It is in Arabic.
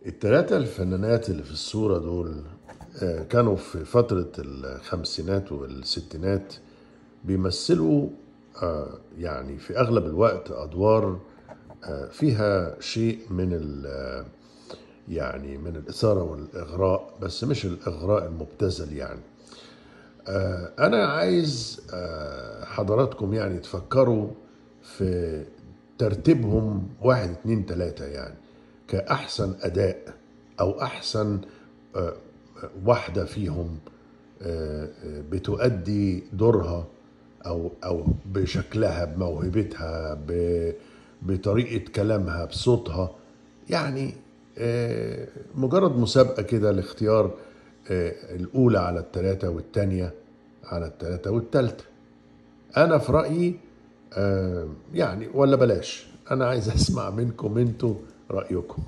التلاتة الفنانات اللي في الصورة دول كانوا في فترة الخمسينات والستينات بيمثلوا يعني في أغلب الوقت أدوار فيها شيء من يعني من الإثارة والإغراء، بس مش الإغراء المبتذل يعني. أنا عايز حضراتكم يعني تفكروا في ترتيبهم واحد اتنين تلاتة، يعني كأحسن أداء أو أحسن آه، واحدة فيهم بتؤدي دورها أو بشكلها، بموهبتها، بطريقة كلامها، بصوتها. يعني مجرد مسابقة كده لاختيار الأولى على التلاتة والتانية على التلاتة والتالتة. أنا في رأيي يعني ولا بلاش، أنا عايز أسمع منكم أنتوا رأيكم.